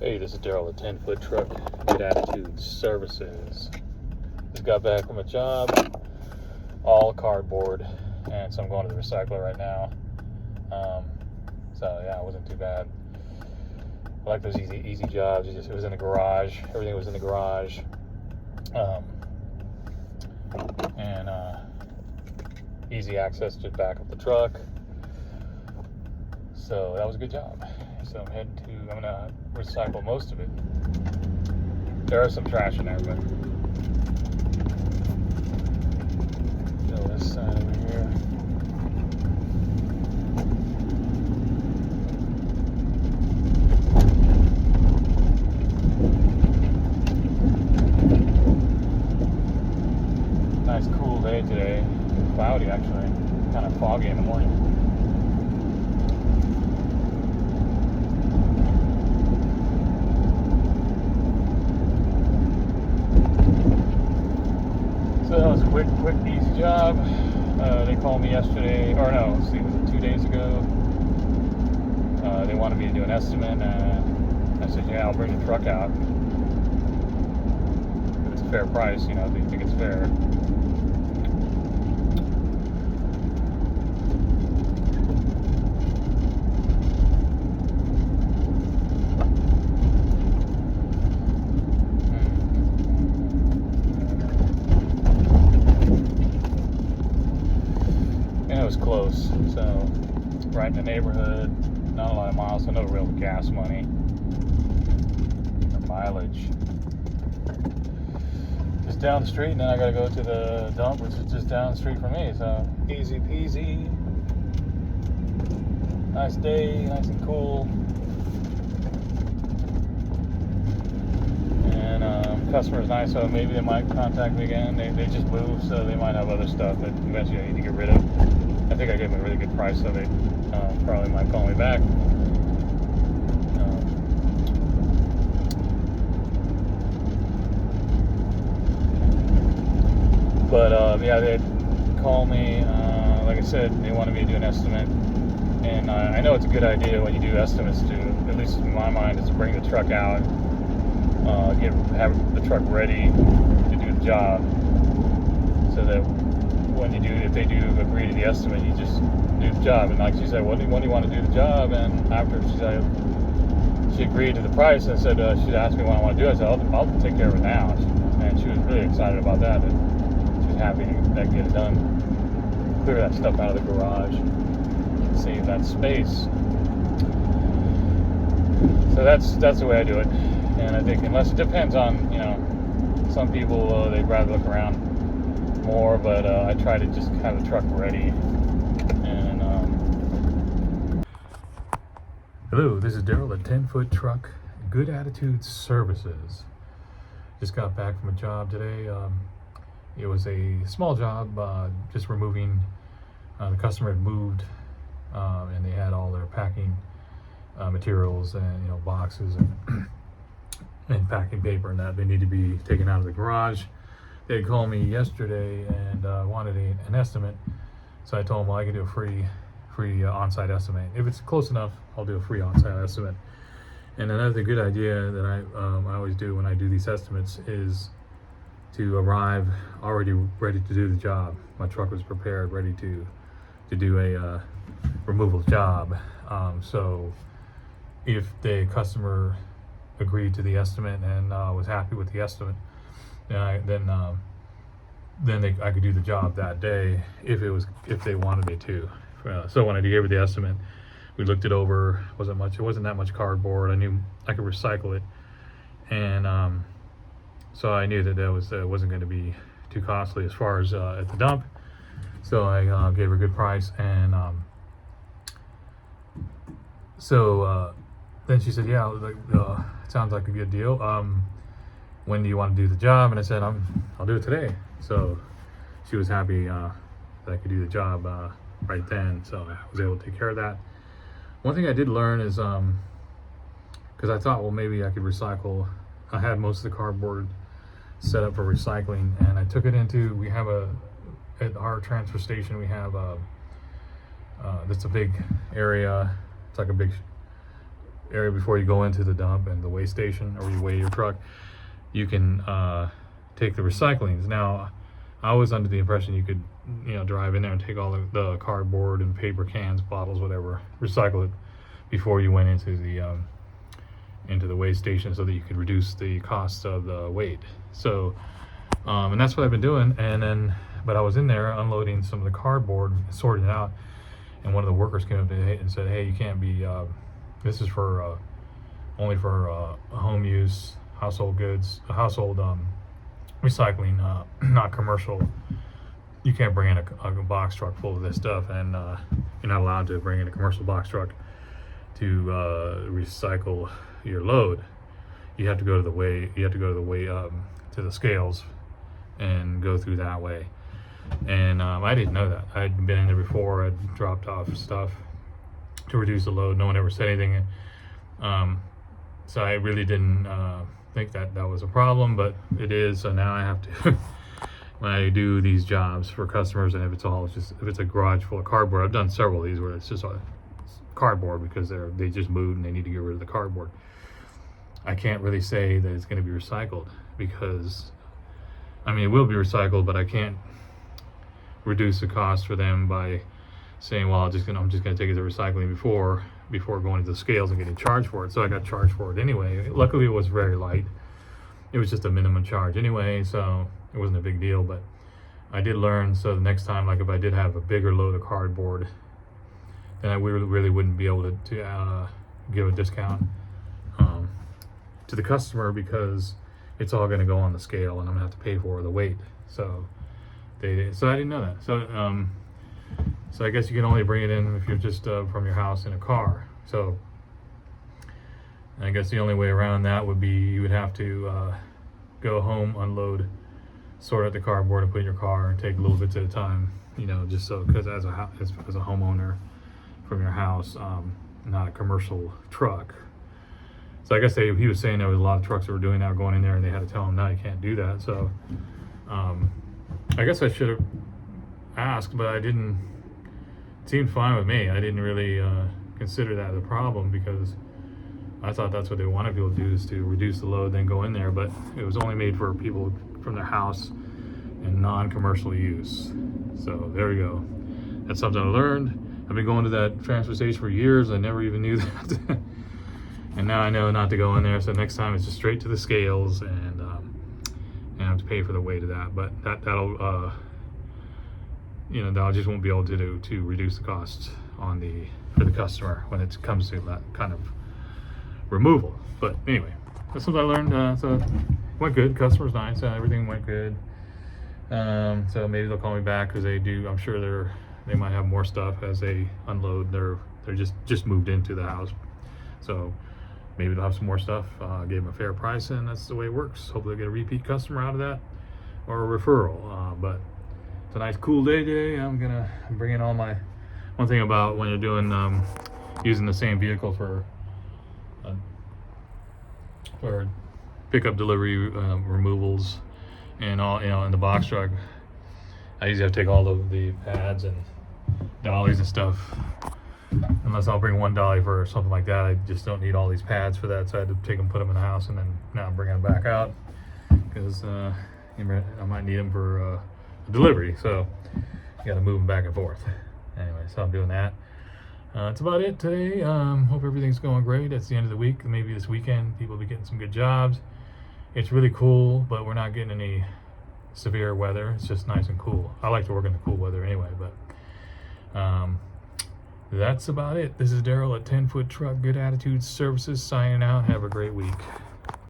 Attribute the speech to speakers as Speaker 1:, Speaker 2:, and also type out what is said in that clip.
Speaker 1: Hey, this is Daryl, the 10-foot truck, Good Attitude Services. Just got back from a job, all cardboard, and so I'm going to the recycler right now. So yeah, it wasn't too bad. I like those easy jobs. It was in the garage. Everything was in the garage, and easy access to back up the truck. So that was a good job. So I'm gonna recycle most of it. There is some trash in there, but fill this side over here. Nice cool day today. Cloudy actually, kind of foggy in the morning. So that was a quick, easy job. They called me yesterday, or no, let's see, was it 2 days ago? They wanted me to do an estimate, and I said, yeah, I'll bring the truck out. If it's a fair price, you know, if you think it's fair. It was close, so right in the neighborhood, not a lot of miles, so no real gas money or mileage. Just down the street, and then I gotta go to the dump, which is just down the street from me, so easy peasy. Nice day, nice and cool. And customer's nice, so maybe they might contact me again. They just moved, so they might have other stuff that eventually I need to get rid of. I think I gave them a really good price, so they probably might call me back. Yeah, they called me. Like I said, they wanted me to do an estimate, and I know it's a good idea when you do estimates to, at least in my mind, is to bring the truck out, have the truck ready to do the job, so that if they do agree to the estimate, you just do the job. And like she said, when do you want to do the job? And after she agreed to the price, and said she'd asked me when I want to do it. I said, I'll take care of it now. And she was really excited about that. And she was happy to get it done, clear that stuff out of the garage, save that space. So that's the way I do it. And I think, unless it depends on, some people, they'd rather look around more, but I try to just have the truck ready. And hello, this is Daryl, the 10-foot truck, Good Attitude Services. Just got back from a job today. It was a small job, just removing. The customer had moved, and they had all their packing materials and boxes and packing paper and that they need to be taken out of the garage. They called me yesterday and wanted an estimate, so I told them, well, I can do a free on-site estimate. If it's close enough, I'll do a free on-site estimate. And another good idea that I always do when I do these estimates is to arrive already ready to do the job. My truck was prepared, ready to do a removal job. So if the customer agreed to the estimate and was happy with the estimate, then I could do the job that day if they wanted me to. So when I gave her the estimate, we looked it over. It wasn't that much cardboard. I knew I could recycle it, and so I knew that wasn't going to be too costly as far as at the dump. So I gave her a good price, and then she said, "Yeah, sounds like a good deal. When do you want to do the job?" And I said, I'll do it today. So she was happy that I could do the job right then. So I was able to take care of that. One thing I did learn is, because I thought, well, maybe I could recycle. I had most of the cardboard set up for recycling, and I took it at our transfer station, we have that's a big area. It's like a big area before you go into the dump and the weigh station, or you weigh your truck, you can take the recyclings. Now, I was under the impression you could, drive in there and take all the cardboard and paper cans, bottles, whatever, recycle it before you went into the weigh station, so that you could reduce the cost of the weight. So, and that's what I've been doing. But I was in there unloading some of the cardboard, sorting it out, and one of the workers came up to me and said, "Hey, you can't be. This is for only for home use, household goods, household recycling, not commercial. You can't bring in a box truck full of this stuff, and you're not allowed to bring in a commercial box truck to recycle your load. You have to go to the weigh. You have to go to the weigh to the scales and go through that way." And I didn't know that. I'd been in there before. I'd dropped off stuff to reduce the load. No one ever said anything. So I really didn't think that was a problem, but it is. So now I have to, when I do these jobs for customers, and if it's a garage full of cardboard, I've done several of these where it's just cardboard because they just moved and they need to get rid of the cardboard. I can't really say that it's going to be recycled, because it will be recycled, but I can't reduce the cost for them by saying, well, I'm just gonna take it to recycling before going to the scales and getting charged for it. So I got charged for it anyway. Luckily, it was very light. It was just a minimum charge anyway, so it wasn't a big deal. But I did learn, so the next time, like if I did have a bigger load of cardboard, then I really wouldn't be able to give a discount to the customer, because it's all going to go on the scale and I'm going to have to pay for the weight. So I didn't know that. So I guess you can only bring it in if you're just from your house in a car. So I guess the only way around that would be you would have to go home, unload, sort out the cardboard, and put it in your car, and take little bits at a time. Just so, because as a homeowner from your house, not a commercial truck. So I guess he was saying there was a lot of trucks that were doing that, going in there, and they had to tell him, no, you can't do that. So I guess I should have asked, but I didn't. It seemed fine with me. I didn't really consider that a problem, because I thought that's what they wanted people to do, is to reduce the load, then go in there. But it was only made for people from their house and non-commercial use. So there we go. That's something I learned. I've been going to that transfer station for years. I never even knew that. And now I know not to go in there. So next time it's just straight to the scales, and I have to pay for the weight of that. But that'll I just won't be able to reduce the cost for the customer when it comes to that kind of removal. But anyway, that's what I learned. So it went good. Customer's nice. Everything went good. So maybe they'll call me back, because they do. I'm sure they might have more stuff as they unload. They're just moved into the house, so maybe they'll have some more stuff. Gave them a fair price, and that's the way it works. Hopefully, they'll get a repeat customer out of that, or a referral. But it's a nice, cool day today. I'm gonna bring in all my. One thing about when you're doing using the same vehicle for pickup, delivery, removals, and all, in the box truck, I usually have to take all of the pads and dollies and stuff. Unless I'll bring one dolly for something like that, I just don't need all these pads for that. So I had to take them, put them in the house, and then now I'm bringing them back out, because I might need them for a delivery. So you got to move them back and forth. Anyway, so I'm doing that. That's about it today. Hope everything's going great. It's the end of the week. Maybe this weekend people will be getting some good jobs. It's really cool, but we're not getting any severe weather. It's just nice and cool. I like to work in the cool weather anyway, but that's about it. This is Daryl at 10 Foot Truck Good Attitude Services signing out. Have a great week.